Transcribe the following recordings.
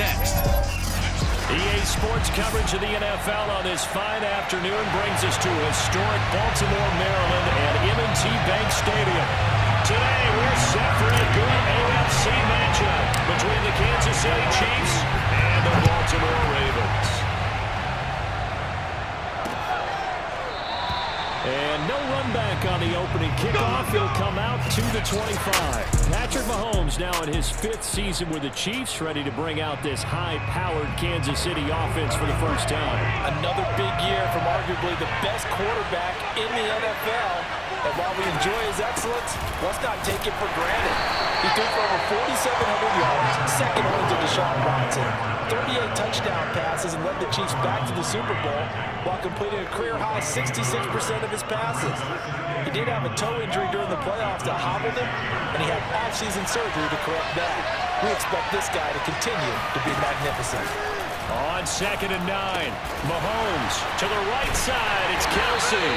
next. EA Sports coverage of the NFL on this fine afternoon brings us to historic Baltimore, Maryland at M&T Bank Stadium. Today, we're set for a good AFC matchup between the Kansas City Chiefs and the Baltimore Ravens. And no run back on the opening kickoff. He'll come out to the 25. Patrick Mahomes now in his 5th season with the Chiefs, ready to bring out this high-powered Kansas City offense for the first time. Another big year from arguably the best quarterback in the NFL. And while we enjoy his excellence, let's not take it for granted. He threw for over 4,700 yards, second only to Deshaun Watson, 38 touchdown passes, and led the Chiefs back to the Super Bowl while completing a career-high 66% of his passes. He did have a toe injury during the playoffs that hobbled him, and he had off-season surgery to correct that. We expect this guy to continue to be magnificent. On 2nd and 9, Mahomes to the right side. It's Kelsey.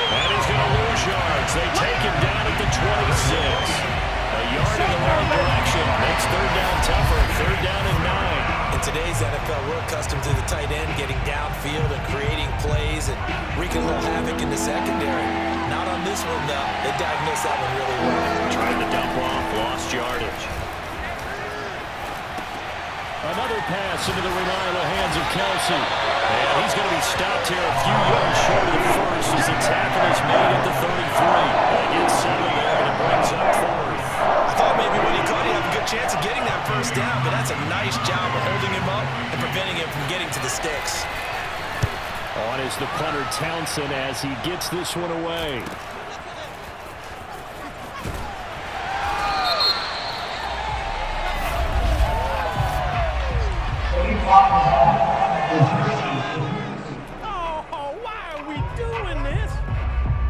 And he's going to lose yards. They take him down at the 26. A yard in the wrong direction makes 3rd down tougher. 3rd down and 9. In today's NFL, we're accustomed to the tight end getting downfield and creating plays and wreaking a little havoc in the secondary. Not on this one, though. They diagnosed that one really well. Trying to dump off, lost yardage. Another pass into the reliable hands of Kelsey. And he's going to be stopped here a few yards short of the first as the tackle is made at the 33. They get 7 there, and it brings up 4th. I thought maybe when he caught, he'd have a good chance of getting that first down, but that's a nice job of holding him up and preventing him from getting to the sticks. On is the punter Townsend as he gets this one away.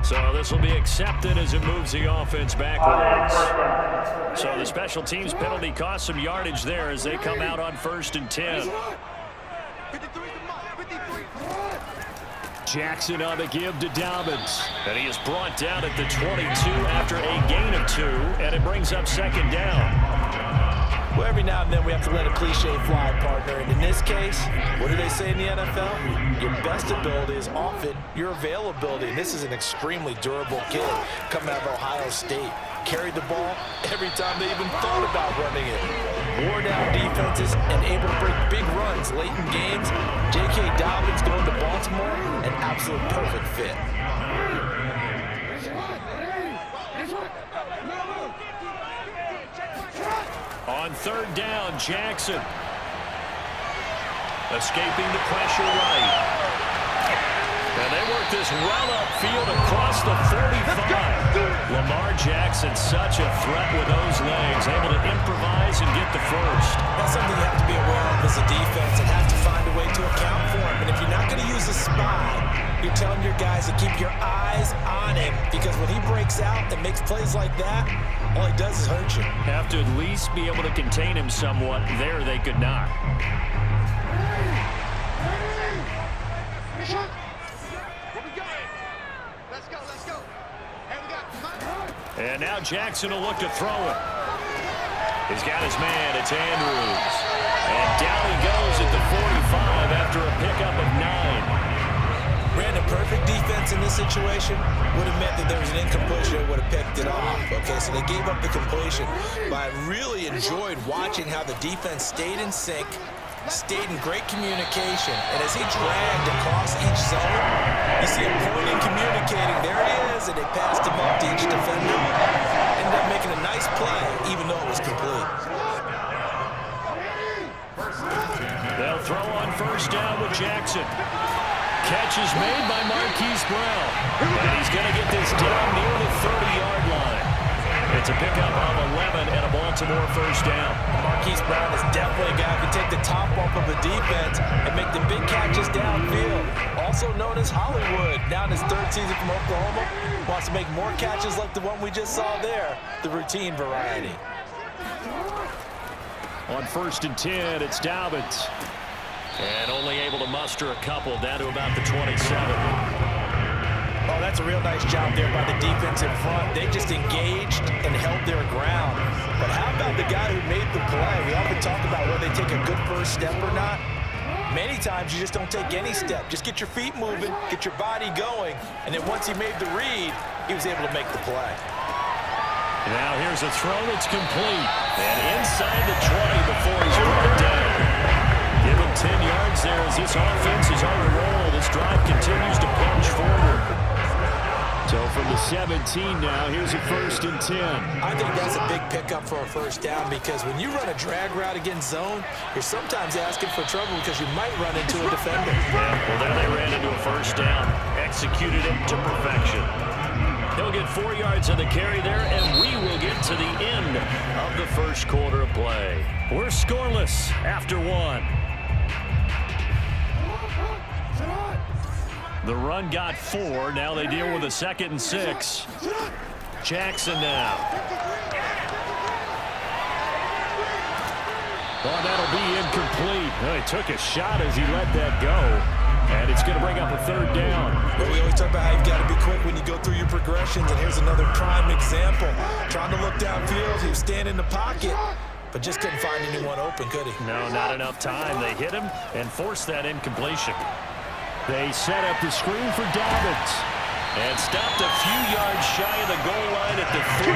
So this will be accepted as it moves the offense backwards. So the special teams penalty cost some yardage there as they come out on 1st and 10. Jackson on the give to Dobbins. And he is brought down at the 22 after a gain of 2, and it brings up 2nd down. Well, every now and then we have to let a cliche fly, partner. And in this case, what do they say in the NFL? Your best ability is often your availability. And this is an extremely durable kid coming out of Ohio State. Carried the ball every time they even thought about running it. Wore down defenses and able to break big runs late in games. J.K. Dobbins going to Baltimore, an absolute perfect fit. On 3rd down, Jackson. Escaping the pressure right. And they work this well upfield across the 45. Lamar Jackson, such a threat with those legs, able to improvise and get the first. That's something you have to be aware of as a defense and have to find a way to account for him. And if you're not going to use a spy, you're telling your guys to keep your eyes on him, because when he breaks out and makes plays like that, all he does is hurt you. Have to at least be able to contain him somewhat. There they could not. And now Jackson will look to throw it. He's got his man. It's Andrews. And down he goes at the 45 after a pickup of 9. Ran a perfect defense in this situation. Would have meant that there was an incompletion. They would have picked it off. Okay, so they gave up the completion. But I really enjoyed watching how the defense stayed in sync, stayed in great communication. And as he dragged across each zone, you see him pointing, communicating. There he is, and they passed him up to each defender. Ended up making a nice play, even though it was complete. They'll throw on 1st down with Jackson. Catch is made by Marquise Brown. And he's going to get this down near the 30-yard line. It's a pickup of 11 and a Baltimore 1st down. Marquise Brown is definitely a guy who can take the top off of the defense and make the big catches downfield. Also known as Hollywood, now in his 3rd season from Oklahoma, wants to make more catches like the one we just saw there, the routine variety. On 1st and 10, it's Dobbins. And only able to muster a couple down to about the 27. Oh, that's a real nice job there by the defense in front. They just engaged and held their ground. But how about the guy who made the play? We often talk about where they take a good first step or not? Many times you just don't take any step. Just get your feet moving, get your body going, and then once he made the read, he was able to make the play. Now here's a throw that's complete. And inside the 20 before he's brought down. Give him 10 yards there as this offense is on the roll. This drive continues to punch forward. So from the 17 now, here's a 1st and 10. I think that's a big pickup for a first down because when you run a drag route against zone, you're sometimes asking for trouble because you might run into a defender. Yeah, well, there they ran into a first down. Executed it to perfection. He'll get 4 yards on the carry there, and we will get to the end of the first quarter of play. We're scoreless after 1. The run got 4. Now they deal with a 2nd and 6. Jackson now. Oh, that'll be incomplete. Well, he took a shot as he let that go. And it's going to bring up a 3rd down. Well, we always talk about how you've got to be quick when you go through your progressions, and here's another prime example. Trying to look downfield, he was standing in the pocket, but just couldn't find anyone open, could he? No, not enough time. They hit him and forced that incompletion. They set up the screen for Dobbins and stopped a few yards shy of the goal line at the 3.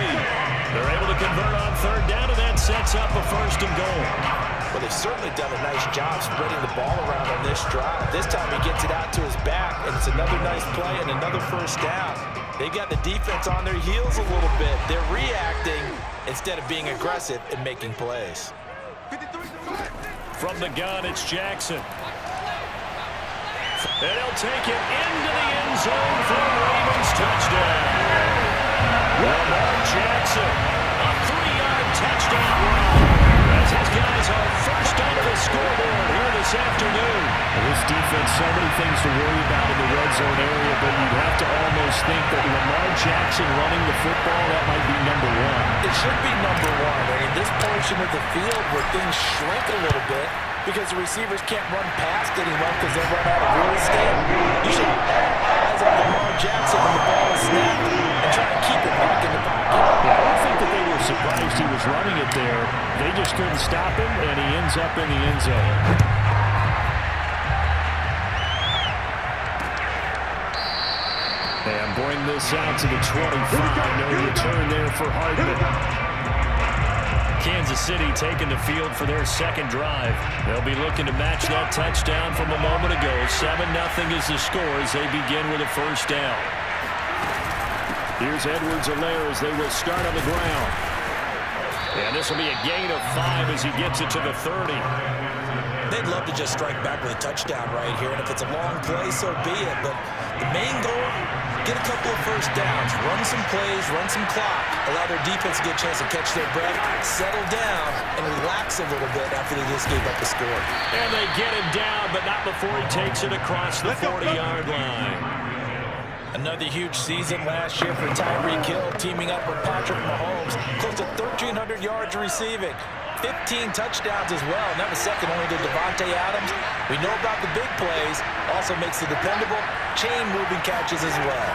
They're able to convert on 3rd down, and that sets up a 1st and goal. Well, they've certainly done a nice job spreading the ball around on this drive. This time he gets it out to his back, and it's another nice play and another 1st down. They've got the defense on their heels a little bit. They're reacting instead of being aggressive and making plays. From the gun, it's Jackson. And he'll take it into the end zone for a Ravens touchdown. Lamar Jackson, a 3-yard touchdown run. As his guys are first on the scoreboard here this afternoon. This defense, so many things to worry about in the red zone area, but you'd have to almost think that Lamar Jackson running the football, that might be number 1. It should be number 1. I mean, this portion of the field where things shrink a little bit because the receivers can't run past anyone because they run out of real estate. You should eyes on Lamar Jackson when the ball is snapped and try to keep it back in the pocket. Yeah, I don't think that they were surprised he was running it there. They just couldn't stop him, and he ends up in the end zone. And bring this out to the 25. No return there for Hardman. Kansas City taking the field for their 2nd drive. They'll be looking to match that touchdown from a moment ago. 7-0 is the score as they begin with a 1st down. Here's Edwards-Helaire as they will start on the ground. And this will be a gain of 5 as he gets it to the 30. They'd love to just strike back with a touchdown right here, and if it's a long play, so be it. But the main goal, get a couple of 1st downs, run some plays, run some clock, allow their defense to get a chance to catch their breath, settle down, and relax a little bit after they just gave up the score. And they get him down, but not before he takes it across the 40-yard line. Another huge season last year for Tyreek Hill, teaming up with Patrick Mahomes. Close to 1,300 yards receiving. 15 touchdowns as well, and that was second only to Devontae Adams. We know about the big plays, also makes the dependable chain-moving catches as well.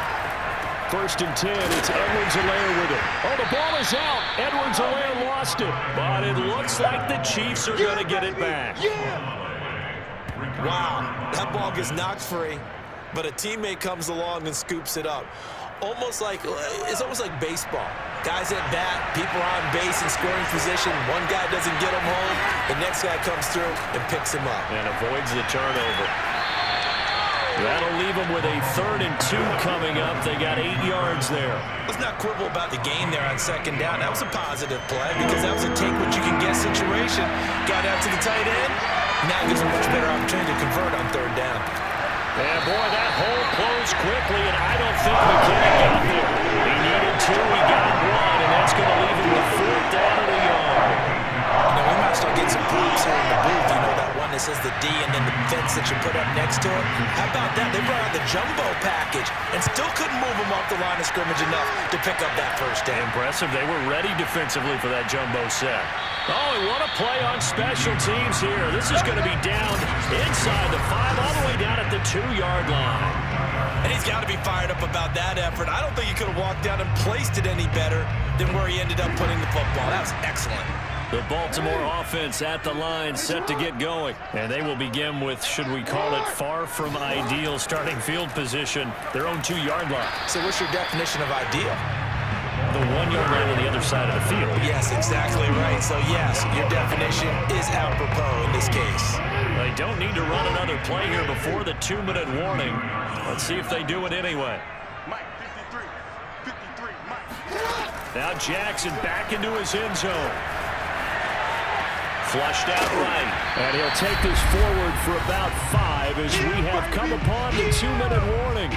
1st and 10, it's Edwards-Helaire with it. Oh, the ball is out. Edwards-Helaire lost it, but it looks like the Chiefs are going to get it back. Wow, that ball gets knocked free, but a teammate comes along and scoops it up. It's almost like baseball. Guys at bat, people are on base in scoring position. One guy doesn't get him home. The next guy comes through and picks him up. And avoids the turnover. That'll leave them with a 3rd and 2 coming up. They got 8 yards there. Let's not quibble about the gain there on 2nd down. That was a positive play because that was a take-what-you-can-get situation. Got out to the tight end. Now gives a much better opportunity to convert on 3rd down. And boy, that hole closed quickly, and I don't think McKinnon got there. He needed 2, he got 1, and that's going to leave him with 4th down at a yard. Now, we might start getting some props here in the booth. You know that one that says the D and then the fence that you put up next to it? How about that? They brought out the jumbo package and still couldn't move them off the line of scrimmage enough to pick up that 1st down. Impressive. They were ready defensively for that jumbo set. Oh, and what a play on special teams here. This is going to be down inside the 5, all the way down at the 2-yard line. And he's got to be fired up about that effort. I don't think he could have walked down and placed it any better than where he ended up putting the football. That was excellent. The Baltimore offense at the line, set to get going. And they will begin with, should we call it, far from ideal starting field position, their own 2-yard line. So what's your definition of ideal? The 1-yard line on the other side of the field. Yes, exactly right. So, yes, your definition is apropos in this case. They don't need to run another play here before the 2-minute warning. Let's see if they do it anyway. Now Jackson back into his end zone. Flushed out right. And he'll take this forward for about 5 as we have come upon the 2-minute warning.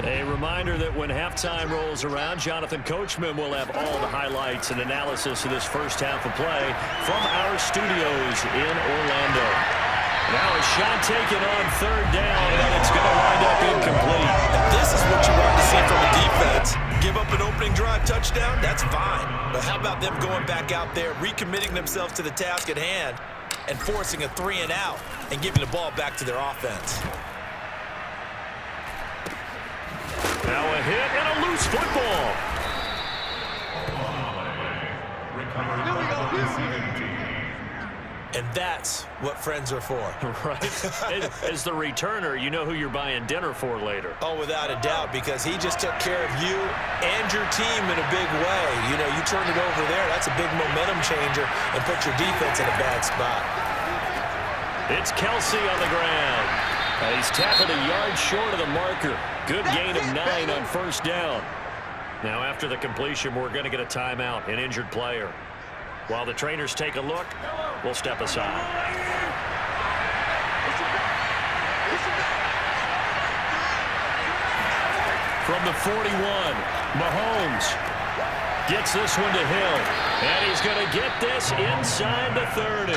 A reminder that when halftime rolls around, Jonathan Coachman will have all the highlights and analysis of this first half of play from our studios in Orlando. Now a shot taken on 3rd down, and it's going to wind up incomplete. This is what you want to see from a defense. Give up an opening drive touchdown, that's fine. But how about them going back out there, recommitting themselves to the task at hand, and forcing a 3-and-out and giving the ball back to their offense. Now a hit and a loose football. And that's what friends are for. Right. As the returner, you know who you're buying dinner for later. Oh, without a doubt, because he just took care of you and your team in a big way. You know, you turn it over there, that's a big momentum changer and put your defense in a bad spot. It's Kelsey on the ground. He's tackled a yard short of the marker. Good gain of 9 on 1st down. Now after the completion, we're going to get a timeout, an injured player. While the trainers take a look, we'll step aside. From the 41, Mahomes gets this one to Hill. And he's going to get this inside the 30.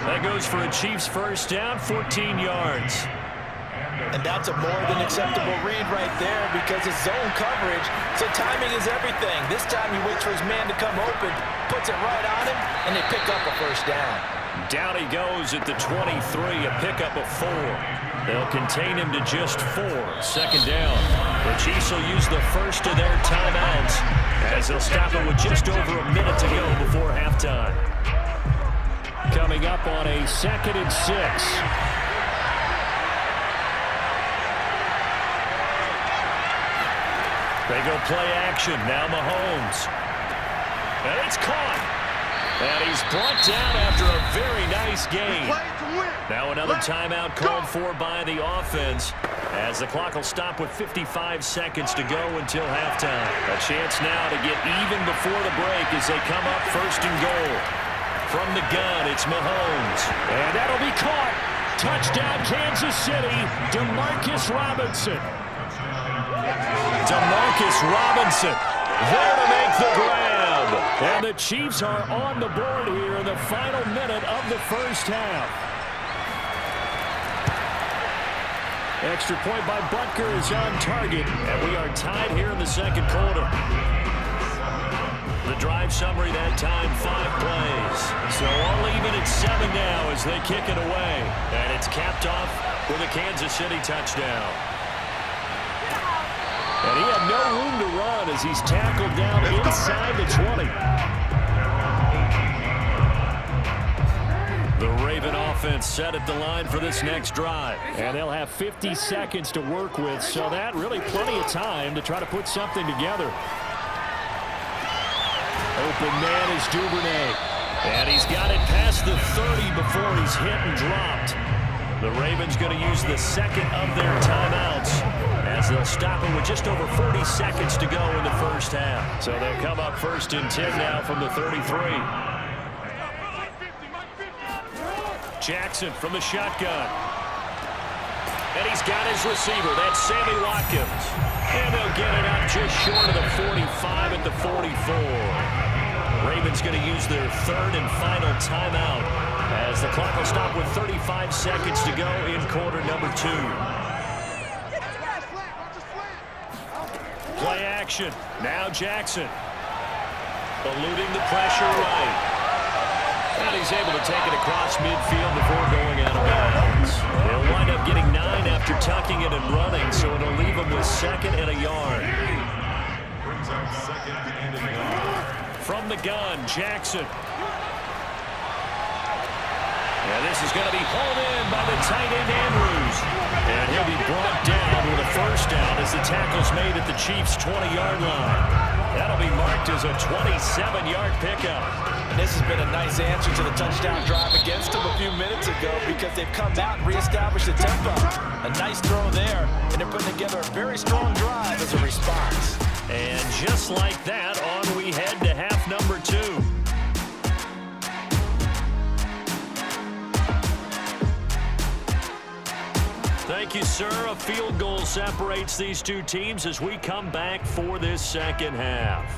That goes for a Chiefs first down, 14 yards. And that's a more than acceptable read right there because it's zone coverage, so timing is everything. This time he waits for his man to come open, puts it right on him, and they pick up a first down. Down he goes at the 23, a pickup of 4. They'll contain him to just 4. 2nd down. The Chiefs will use the first of their timeouts as they'll stop it with just over a minute to go before halftime. Coming up on a 2nd and 6. They go play action. Now Mahomes. And it's caught. And he's brought down after a very nice gain. Now another timeout called for by the offense as the clock will stop with 55 seconds to go until halftime. A chance now to get even before the break as they come up 1st and goal. From the gun, it's Mahomes. And that'll be caught. Touchdown, Kansas City. DeMarcus Robinson. DeMarcus Robinson there to make the grab. And the Chiefs are on the board here in the final minute of the first half. Extra point by Butker is on target, and we are tied here in the 2nd quarter. The drive summary that time, 5 plays. So all even at 7 now as they kick it away. And it's capped off with a Kansas City touchdown. And he had no room to run as he's tackled down inside the 20. The Raven offense set at the line for this next drive. And they'll have 50 seconds to work with, so that really plenty of time to try to put something together. Open man is Duvernay. And he's got it past the 30 before he's hit and dropped. The Ravens going to use the 2nd of their timeouts as they'll stop it with just over 40 seconds to go in the first half. So they'll come up 1st and 10 now from the 33. Jackson from the shotgun. And he's got his receiver. That's Sammy Watkins. And they'll get it out just short of the 45 at the 44. Ravens going to use their 3rd and final timeout as the clock will stop with 35 seconds to go in quarter number 2. Play action. Now Jackson. Eluding the pressure right. And he's able to take it across midfield before going out of bounds. They'll wind up getting 9 after tucking it and running, so it'll leave them with 2nd and a yard. From the gun, Jackson. And this is going to be hauled in by the tight end, Andrews. And he'll be brought down with a first down as the tackle's made at the Chiefs' 20-yard line. That'll be marked as a 27-yard pickup. And this has been a nice answer to the touchdown drive against them a few minutes ago because they've come out and reestablished the tempo. A nice throw there, and they're putting together a very strong drive as a response. And just like that, on we head to half number 2. Thank you, sir. A field goal separates these two teams as we come back for this second half.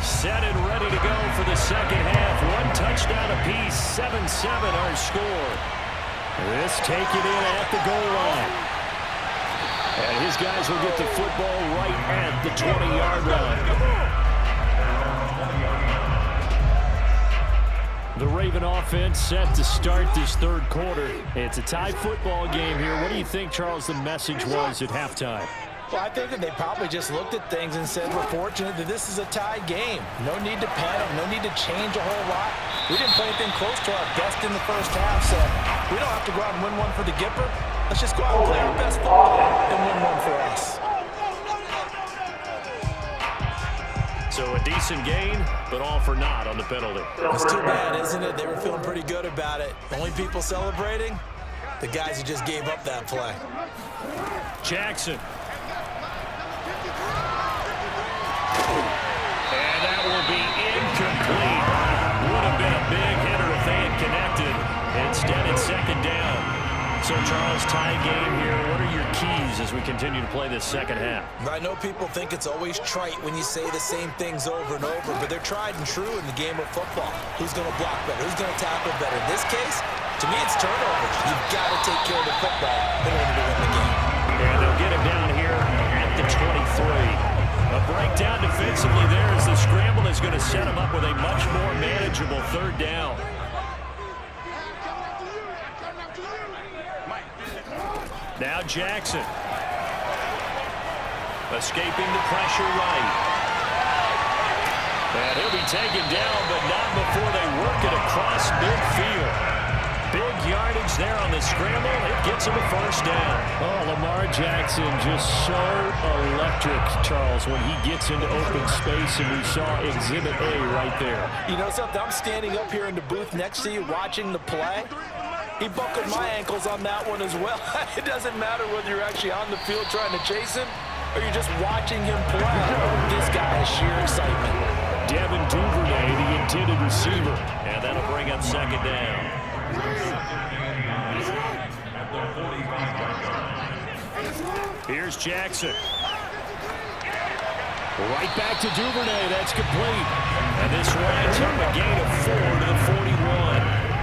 Set and ready to go for the second half. 1 touchdown apiece, 7-7 our score. This taken in at the goal line. And his guys will get the football right at the 20-yard line. The Raven offense set to start this third quarter. It's a tie football game here. What do you think, Charles, the message was at halftime? Well, I think that they probably just looked at things and said, we're fortunate that this is a tie game. No need to panic, no need to change a whole lot. We didn't play anything close to our best in the first half, so we don't have to go out and win one for the Gipper. Let's just go out and play our best football and win one for us. So a decent gain, but all for naught on the penalty. It's too bad, isn't it? They were feeling pretty good about it. Only people celebrating, the guys who just gave up that play. Jackson. And that will be incomplete. Would have been a big hitter if they had connected. Instead, it's 2nd down. So, Charles, tie game here. What are your keys as we continue to play this second half? I know people think it's always trite when you say the same things over and over, but they're tried and true in the game of football. Who's going to block better? Who's going to tackle better? In this case, to me, it's turnovers. You've got to take care of the football in order to win the game. And they'll get him down here at the 23. A breakdown defensively there as the scramble is going to set him up with a much more manageable 3rd down. Now Jackson. Escaping the pressure right. And he'll be taken down, but not before they work it across midfield. Big yardage there on the scramble. It gets him a first down. Oh, Lamar Jackson just so electric, Charles, when he gets into open space, and we saw Exhibit A right there. You know something? I'm standing up here in the booth next to you watching the play. He buckled my ankles on that one as well. It doesn't matter whether you're actually on the field trying to chase him or you're just watching him play. This guy is sheer excitement. Devin Duvernay, the intended receiver. And that'll bring up 2nd down. Here's Jackson. Right back to Duvernay. That's complete. And this winds up a gain of 4 to the 41.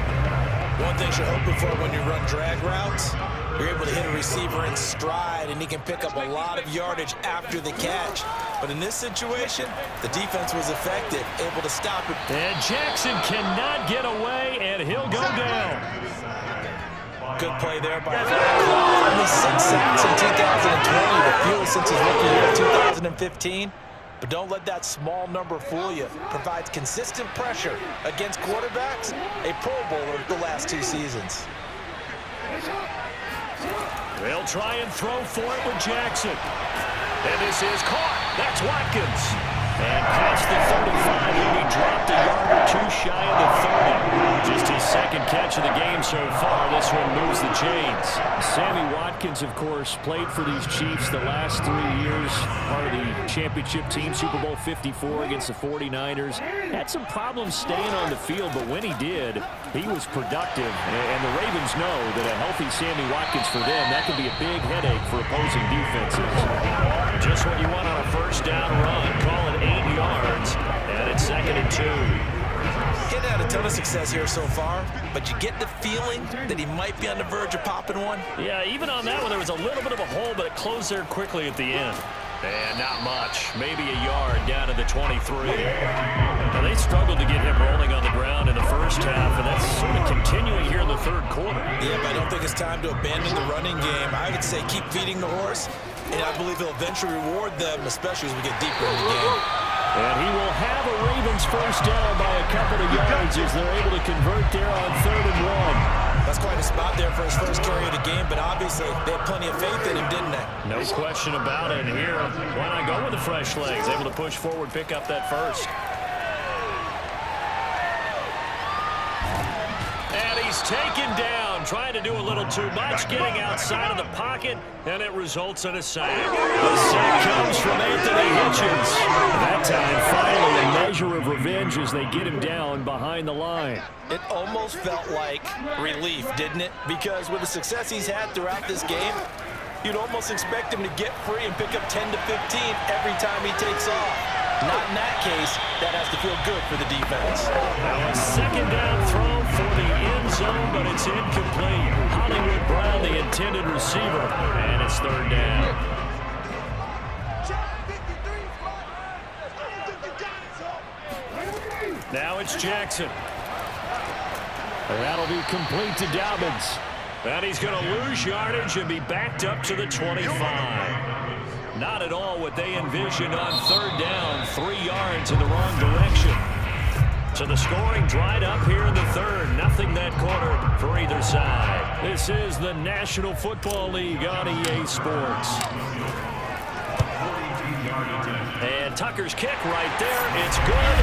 One thing you're hoping for when you run drag routes, you're able to hit a receiver in stride, and he can pick up a lot of yardage after the catch. But in this situation, the defense was effective, able to stop it. And Jackson cannot get away, and he'll go down. Good play there by Flacco. Only 6 sacks in 2020, the fewest since his rookie year of 2015. But don't let that small number fool you. Provides consistent pressure against quarterbacks, a Pro Bowler the last 2 seasons. They'll try and throw for it with Jackson. And this is caught. That's Watkins. And past the 35, he'll be dropped a yard or 2 shy of the 30. Just his 2nd catch of the game so far. This one moves the chains. Sammy Watkins, of course, played for these Chiefs the last 3 years. Part of the championship team, Super Bowl 54 against the 49ers. Had some problems staying on the field, but when he did, he was productive. And the Ravens know that a healthy Sammy Watkins for them, that can be a big headache for opposing defenses. Just what you want on a first down run. Call it 8 yards, and it's 2nd and 2. Getting had a ton of success here so far, but you get the feeling that he might be on the verge of popping one. Yeah, even on that one, there was a little bit of a hole, but it closed there quickly at the end. And not much. Maybe a yard down to the 23. Now, they struggled to get him rolling on the ground in the first half, and that's sort of continuing here in the third quarter. Yeah, but I don't think it's time to abandon the running game. I would say keep feeding the horse, and I believe he'll eventually reward them, especially as we get deeper in the game. And he will have a Ravens first down by a couple of yards as they're able to convert there on 3rd and 1. That's quite a spot there for his first carry of the game, but obviously they had plenty of faith in him, didn't they? No question about it. Here, why not go with the fresh legs? Able to push forward, pick up that first. And he's taken down, trying to do a little too much, getting outside of the pocket, and it results in a sack. The sack comes from Anthony Hitchens. That time, finally, a measure of revenge as they get him down behind the line. It almost felt like relief, didn't it? Because with the success he's had throughout this game, you'd almost expect him to get free and pick up 10 to 15 every time he takes off. Not in that case. That has to feel good for the defense. Now a second down throw for the end zone, but it's incomplete. Hollywood Brown, the intended receiver, and it's 3rd down. Now it's Jackson. And that'll be complete to Dobbins. And he's going to lose yardage and be backed up to the 25. Not at all what they envisioned on 3rd down. 3 yards in the wrong direction. So the scoring dried up here in the 3rd. Nothing that quarter for either side. This is the National Football League on EA Sports. And Tucker's kick right there. It's good.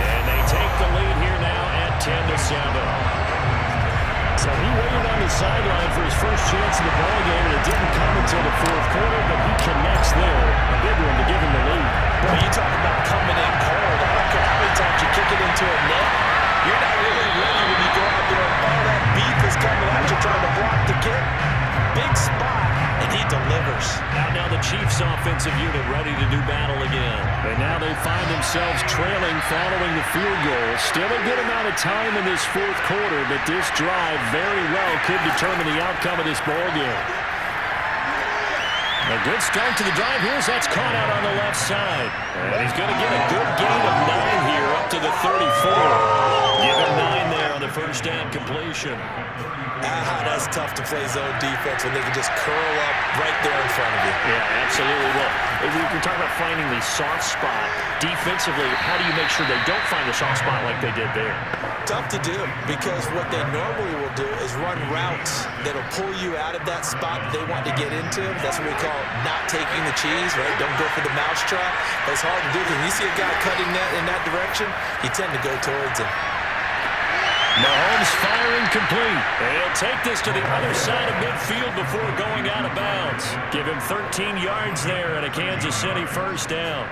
And they take the lead here now at 10-7. So he waited on the sideline for his first chance in the ballgame, and it didn't come until the 4th quarter, but he connects there. A big one to give him the lead. Well, you talk about coming in cold. I don't care how many times you kick it into a net. You're not really ready when you go out there and all that beef is coming at you trying to block the kick. Big spot, and he delivers. Now the Chiefs offensive unit ready to do battle again. And now they find themselves trailing following the field goal. Still a good amount of time in this 4th quarter, but this drive very well could determine the outcome of this ball game. A good start to the drive here as that's caught out on the left side. And he's going to get a good gain of 9 here up to the 34. Give him 9 there on the first down completion. That's tough to play zone defense when they can just curl up right there in front of you. Yeah, absolutely. Well, if we can talk about finding the soft spot defensively, how do you make sure they don't find the soft spot like they did there? Tough to do, because what they normally will do is run routes that'll pull you out of that spot they want to get into. That's what we call not taking the cheese, right? Don't go for the mousetrap. That's hard to do, because when you see a guy cutting that in that direction, you tend to go towards him. Mahomes firing complete. And he'll take this to the other side of midfield before going out of bounds. Give him 13 yards there and a Kansas City first down.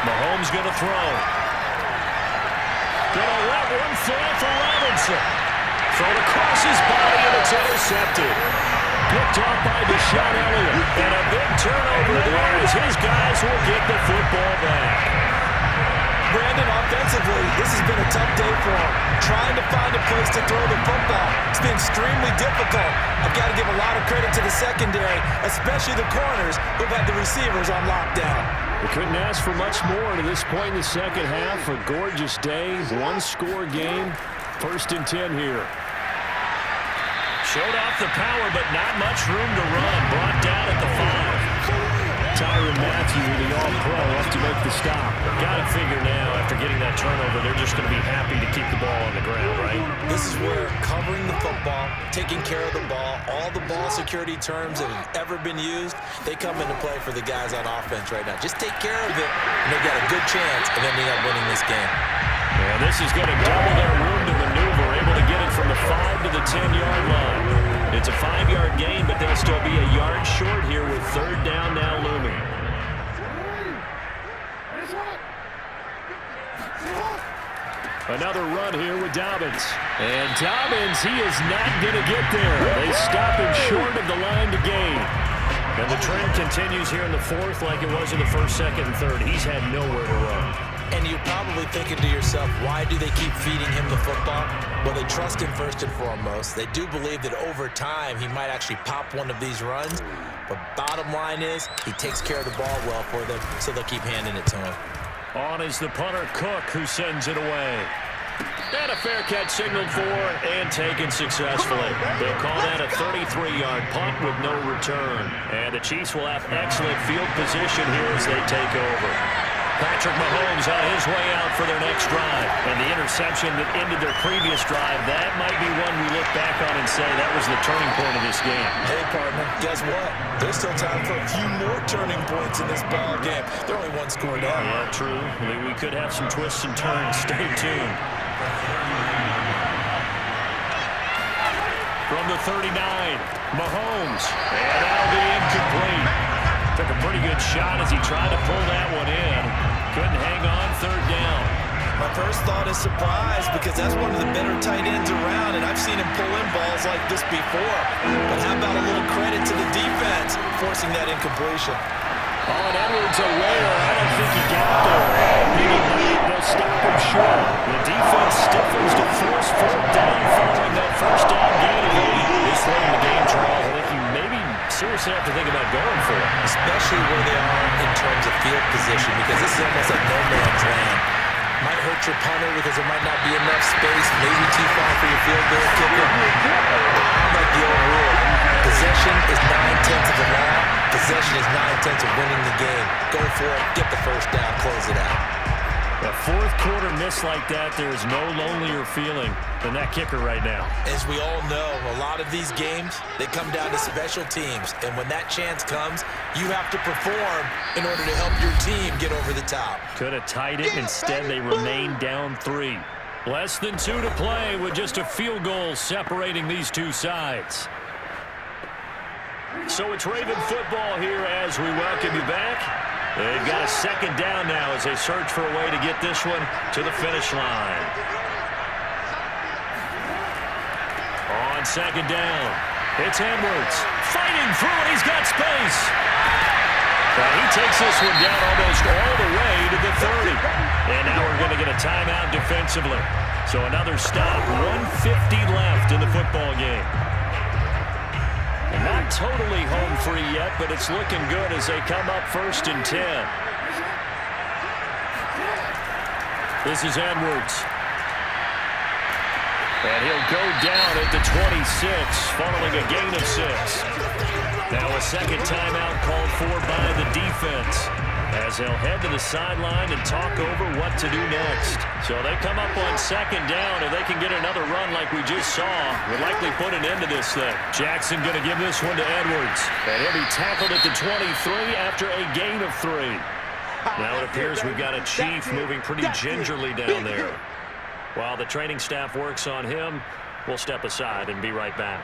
Mahomes going to throw. Going to let one fly for Robinson. Thrown across his body and it's intercepted. Picked off by Deshaun Elliott. And a big turnover there as his guys will get the football back. Brandon, offensively, this has been a tough day for him. Trying to find a place to throw the football. It's been extremely difficult. I've got to give a lot of credit to the secondary, especially the corners who've had the receivers on lockdown. We couldn't ask for much more to this point in the second half. A gorgeous day, one-score game. 1st and 10 here. Showed off the power, but not much room to run. Brought down at the 5. Tyrann Mathieu, the all-pro, up to make the stop. Got it figured now after getting that turnover. They're just going to be happy to keep the ball on the ground, right? This is where covering the football, taking care of the ball, all the ball security terms that have ever been used, they come into play for the guys on offense right now. Just take care of it, and they've got a good chance of ending up winning this game. And this is going to double their room to maneuver, able to get it from the 5 to the 10-yard line. It's a 5-yard gain, but they'll still be a yard short here with 3rd down now looming. Another run here with Dobbins. And Dobbins, he is not going to get there. They stop him short of the line to gain. And the trend continues here in the 4th like it was in the 1st, 2nd, and 3rd. He's had nowhere to run. And you're probably thinking to yourself, why do they keep feeding him the football? Well, they trust him first and foremost. They do believe that over time he might actually pop one of these runs. But bottom line is, he takes care of the ball well for them, so they'll keep handing it to him. On is the punter, Cook, who sends it away. And a fair catch signaled for and taken successfully. They'll call that a 33-yard punt with no return. And the Chiefs will have excellent field position here as they take over. Patrick Mahomes on his way out for their next drive. And the interception that ended their previous drive, that might be one we look back on and say that was the turning point of this game. Hey, partner, guess what? There's still time for a few more turning points in this ball game. They're only one score down. Yeah, true. We could have some twists and turns. Stay tuned. From the 39, Mahomes. And that'll be incomplete. Took a pretty good shot as he tried to pull that one in. Couldn't hang on, third down. My first thought is surprise because that's one of the better tight ends around, and I've seen him pull in balls like this before. But how about a little credit to the defense forcing that incompletion? Oh, and Edwards away, I don't think he got there. They'll stop him short. The defense stiffens to force fourth down following that first down gain of 8. This late in the game, Charles, I think you maybe seriously have to think about going for it. Especially where they are in terms of field position, because this is almost like no man's land. Might hurt your punter because there might not be enough space, maybe too far for your field goal kicker. I like the old rule. Possession is 9/10 of the law. Possession is 9/10 of winning the game. Go for it, get the first down, close it out. A fourth quarter miss like that, there is no lonelier feeling than that kicker right now. As we all know, a lot of these games, they come down to special teams. And when that chance comes, you have to perform in order to help your team get over the top. Could have tied it. Instead, they remain down 3. Less than 2 to play with just a field goal separating these two sides. So it's Raven football here as we welcome you back. They've got a second down now as they search for a way to get this one to the finish line. On second down, it's Edwards fighting through and he's got space. And he takes this one down almost all the way to the 30. And now we're going to get a timeout defensively. So another stop, 1:50 left in the football game. Not totally home free yet, but it's looking good as they come up 1st and 10. This is Edwards. And he'll go down at the 26, following a gain of 6. Now a second timeout called for by the defense, as they'll head to the sideline and talk over what to do next. So they come up on second down, and they can get another run like we just saw. Would likely put an end to this thing. Jackson going to give this one to Edwards. And he'll be tackled at the 23 after a gain of 3. Now it appears we've got a Chief moving pretty gingerly down there. While the training staff works on him, we'll step aside and be right back.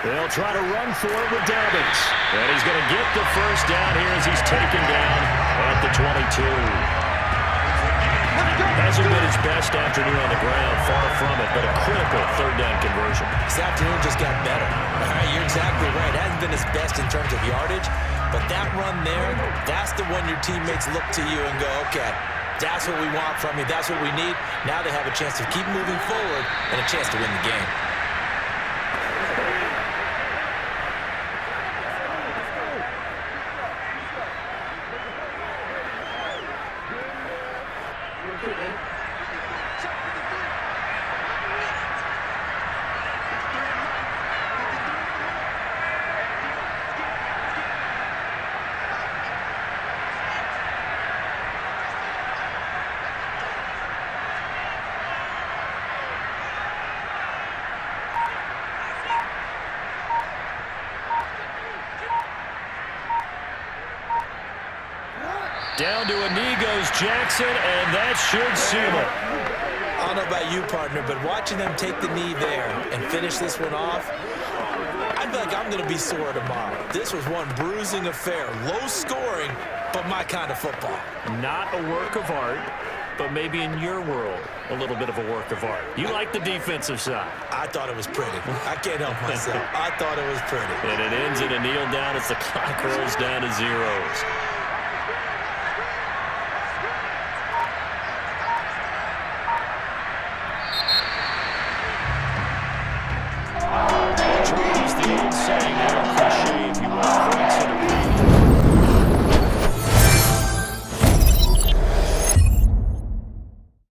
They'll try to run for it with Dobbins. And he's going to get the first down here as he's taken down at the 22. Hasn't been his best afternoon on the ground, far from it, but a critical third down conversion. This afternoon just got better. All right, you're exactly right. It hasn't been his best in terms of yardage, but that run there, that's the one your teammates look to you and go, okay, that's what we want from you. That's what we need. Now they have a chance to keep moving forward and a chance to win the game. Down to a knee goes Jackson, and that should seal it. I don't know about you, partner, but watching them take the knee there and finish this one off, I feel like I'm going to be sore tomorrow. This was one bruising affair. Low scoring, but my kind of football. Not a work of art, but maybe in your world, a little bit of a work of art. You like the defensive side. I thought it was pretty. I can't help myself. I thought it was pretty. And it ends in a kneel down as the clock rolls down to zeros.